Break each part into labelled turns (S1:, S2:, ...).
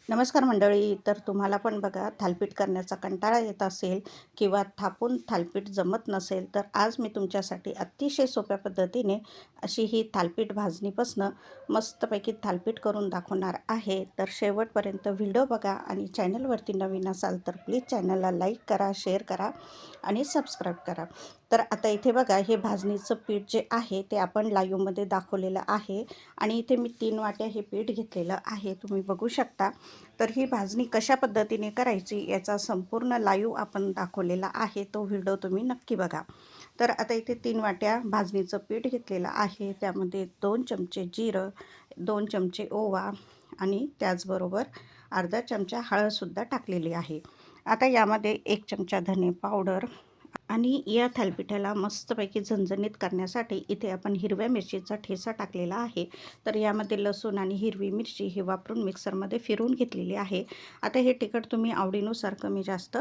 S1: नमस्कार मंडळी. तर तुम्हाला पण बघा थालीपीठ करण्याचा कंटाळा येत असेल किंवा थापून थालीपीठ जमत नसेल, तर आज मी तुमच्यासाठी अतिशय सोप्या पद्धतीने अशी ही थालीपीठ भाजणीपासनं मस्तपैकी थालीपीठ करून दाखवणार आहे. तर शेवटपर्यंत व्हिडिओ बघा आणि चॅनलवरती नवीन असाल तर प्लीज चॅनलला लाईक करा, शेअर करा आणि सबस्क्राईब करा. तर आता इथे बघा हे भाजणीचं पीठ जे आहे ते आपण लाईव्हमध्ये दाखवलेलं आहे आणि इथे मी 3 वाट्या हे पीठ घेतलेलं आहे, तुम्ही बघू शकता. तर ही भाजणी कशा पद्धतीने करायची याचा संपूर्ण लाईव्ह आपण दाखवलेला आहे, तो व्हिडिओ तुम्ही नक्की बघा. तर आता इथे 3 वाट्या भाजणीचं पीठ घेतलेलं आहे, त्यामध्ये 2 चमचे जिरं, 2 चमचे ओवा आणि त्याचबरोबर अर्धा चमचा हळदसुद्धा टाकलेली आहे. आता यामध्ये 1 चमचा धने पावडर आणि या थालीपीठाला मस्तपैकी झणझणीत करण्यासाठी इथे आपण हिरव्या मिरचीचा ठेचा टाकलेला आहे. तर यामध्ये लसूण आणि हिरवी मिरची हे वापरून मिक्सरमध्ये फिरवून घेतलेली आहे. आता हे तिखट तुम्ही आवडीनुसार कमी जास्त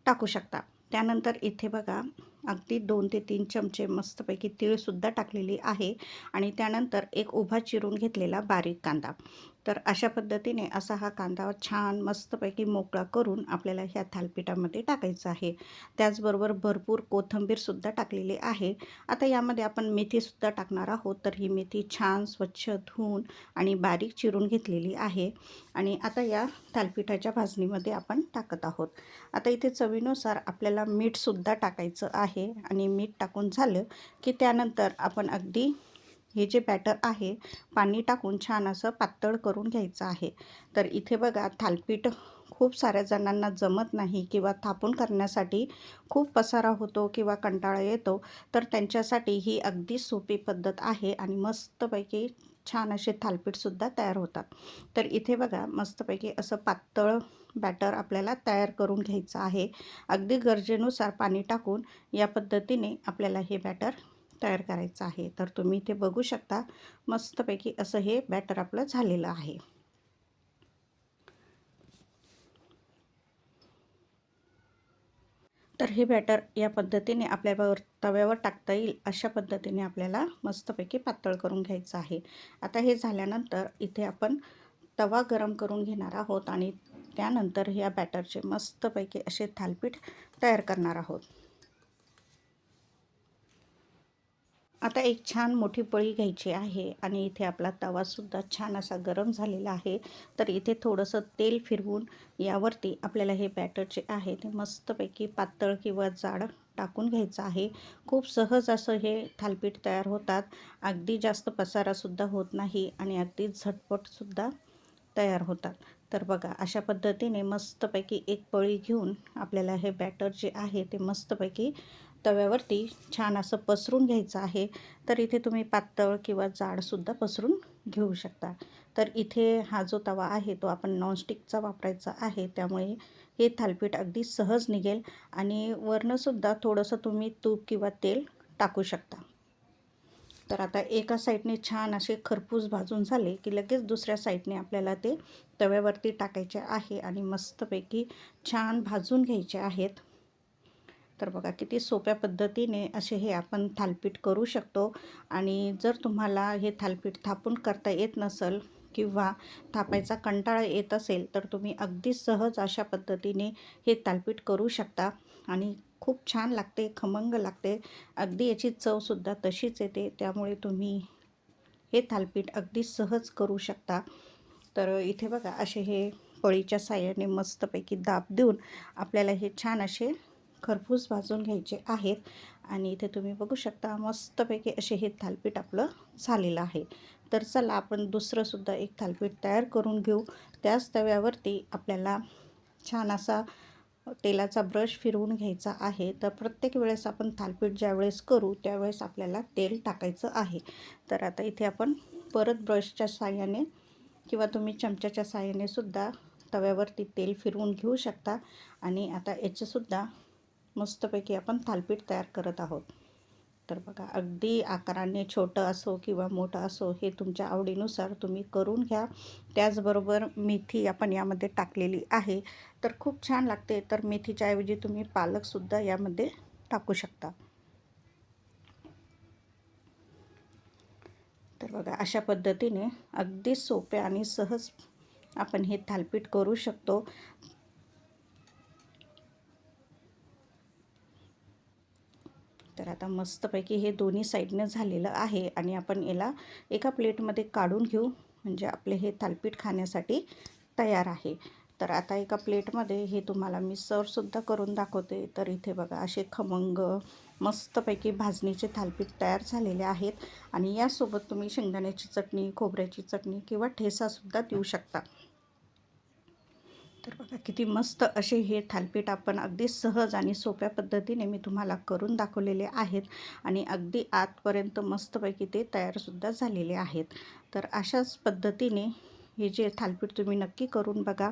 S1: टाकू शकता. त्यानंतर इथे बघा अगदी 2 ते 3 चमचे मस्तपैकी तीळसुद्धा टाकलेली आहे आणि त्यानंतर एक उभा चिरून घेतलेला बारीक कांदा. तर अशा पद्धतीने असा हा कांदा छान मस्तपैकी मोकळा करून आपल्याला ह्या थालीपीठामध्ये टाकायचा आहे. त्याचबरोबर भरपूर कोथिंबीरसुद्धा टाकलेली आहे. आता यामध्ये आपण मेथीसुद्धा टाकणार आहोत. तर ही मेथी छान स्वच्छ धुवून आणि बारीक चिरून घेतलेली आहे आणि आता या थालीपीठाच्या भाजणीमध्ये आपण टाकत आहोत. आता इथे चवीनुसार आपल्याला मीठसुद्धा टाकायचं आहे आणि मीठ टाकून झालं की त्यानंतर आपण अगदी हे जे बॅटर आहे पाणी टाकून छान असं पातळ करून घ्यायचं आहे. तर इथे बघा थालीपीठ खूप साऱ्या जणांना जमत नाही किंवा थापून करण्यासाठी खूप पसारा होतो किंवा कंटाळा येतो, तर त्यांच्यासाठी ही अगदी सोपी पद्धत आहे आणि मस्तपैकी छान असे थालीपीठसुद्धा तयार होतात. तर इथे बघा मस्तपैकी असं पातळ बॅटर आपल्याला तयार करून घ्यायचं आहे. अगदी गरजेनुसार पाणी टाकून या पद्धतीने आपल्याला हे बॅटर तयार करायचं आहे. तर तुम्ही इथे बघू शकता मस्तपैकी असं हे बॅटर आपलं झालेलं आहे. तर हे बॅटर या पद्धतीने आपल्यावर तव्यावर टाकता येईल अशा पद्धतीने आपल्याला मस्तपैकी पातळ करून घ्यायचं आहे. आता हे झाल्यानंतर इथे आपण तवा गरम करून घेणार आहोत आणि त्यानंतर या बॅटरचे मस्तपैकी असे थालीपीठ तयार करणार आहोत. आता एक छान मोठी पळी घ्यायची आहे आणि इथे आपला तवासुद्धा छान असा गरम झालेला आहे. तर इथे थोडंसं तेल फिरवून यावरती आपल्याला हे बॅटर जे आहे ते मस्तपैकी पातळ किंवा जाड टाकून घ्यायचं आहे. खूप सहज असं हे थालीपीठ तयार होतात. अगदी जास्त पसारासुद्धा होत नाही आणि अगदी झटपटसुद्धा तयार होतात. तर बघा अशा पद्धतीने मस्तपैकी एक पळी घेऊन आपल्याला हे बॅटर जे आहे ते मस्तपैकी तव्यावरती छान असं पसरून घ्यायचं आहे. तर इथे तुम्ही पातळ किंवा जाडसुद्धा पसरून घेऊ शकता. तर इथे हा जो तवा आहे तो आपण नॉनस्टिकचा वापरायचा आहे, त्यामुळे हे थालीपीठ अगदी सहज निघेल आणि वरनंसुद्धा थोडंसं तुम्ही तूप किंवा तेल टाकू शकता. तर आता एका साईडने छान असे खरपूस भाजून झाले की लगेच दुसऱ्या साईडने आपल्याला ते तव्यावरती टाकायचे आहे आणि मस्तपैकी छान भाजून घ्यायचे आहेत. तर बघा किती सोप्या पद्धतीने असे हे आपण थालीपीठ करू शकतो. आणि जर तुम्हाला हे थालीपीठ थापून करता येत नसेल किंवा थापायचा कंटाळा येत असेल, तर तुम्ही अगदी सहज अशा पद्धतीने हे थालीपीठ करू शकता आणि खूप छान लागते, खमंग लागते. अगदी याची चवसुद्धा तशीच येते, त्यामुळे तुम्ही हे थालीपीठ अगदी सहज करू शकता. तर इथे बघा असे हे पळीच्या साहाय्याने मस्तपैकी दाब देऊन आपल्याला हे छान असे खरपूस भाजून घ्यायचे आहेत. आणि इथे तुम्ही बघू शकता मस्तपैकी असे हे थालीपीठ आपलं झालेलं आहे. तर चला आपण दुसरंसुद्धा एक थालीपीठ तयार करून घेऊ. त्याच तव्यावरती आपल्याला छान असा तेलाचा ब्रश फिरवून घ्यायचा आहे. तर प्रत्येक वेळेस आपण थालीपीठ ज्यावेळेस करू त्यावेळेस आपल्याला तेल टाकायचं आहे. तर आता इथे आपण परत ब्रशच्या साहाय्याने किंवा तुम्ही चमच्याच्या साहाय्याने सुद्धा तव्यावरती तेल फिरवून घेऊ शकता. आणि आता याचंसुद्धा मस्तपैकी आपण थालीपीठ तयार करत आहोत. तर बघा अगदी आकाराने छोटं असो किंवा मोठं असो हे तुमच्या आवडीनुसार तुम्ही करून घ्या. त्याचबरोबर मेथी आपण यामध्ये टाकलेली आहे, तर खूप छान लागते. तर मेथीच्या ऐवजी तुम्ही पालकसुद्धा यामध्ये टाकू शकता. तर बघा अशा पद्धतीने अगदी सोप्या आणि सहज आपण हे थालीपीठ करू शकतो. तर आता मस्तपैकी हे दोन्ही साईडनं झालेलं आहे आणि आपण याला एका प्लेटमध्ये काढून घेऊ, म्हणजे आपले हे थालीपीठ खाण्यासाठी तयार आहे. तर आता एका प्लेटमध्ये हे तुम्हाला मी सर्वसुद्धा करून दाखवते. तर इथे बघा असे खमंग मस्तपैकी भाजणीचे थालीपीठ तयार झालेले आहेत आणि यासोबत तुम्ही शेंगदाण्याची चटणी, खोबऱ्याची चटणी किंवा ठेचासुद्धा देऊ शकता. तर बघा किती मस्त असे हे थालीपीठ आपण अगदी सहज आणि सोप्या पद्धतीने मी तुम्हाला करून दाखवलेले आहेत आणि अगदी आतपर्यंत मस्तपैकी ते तयारसुद्धा झालेले आहेत. तर अशाच पद्धतीने हे जे थालीपीठ तुम्ही नक्की करून बघा.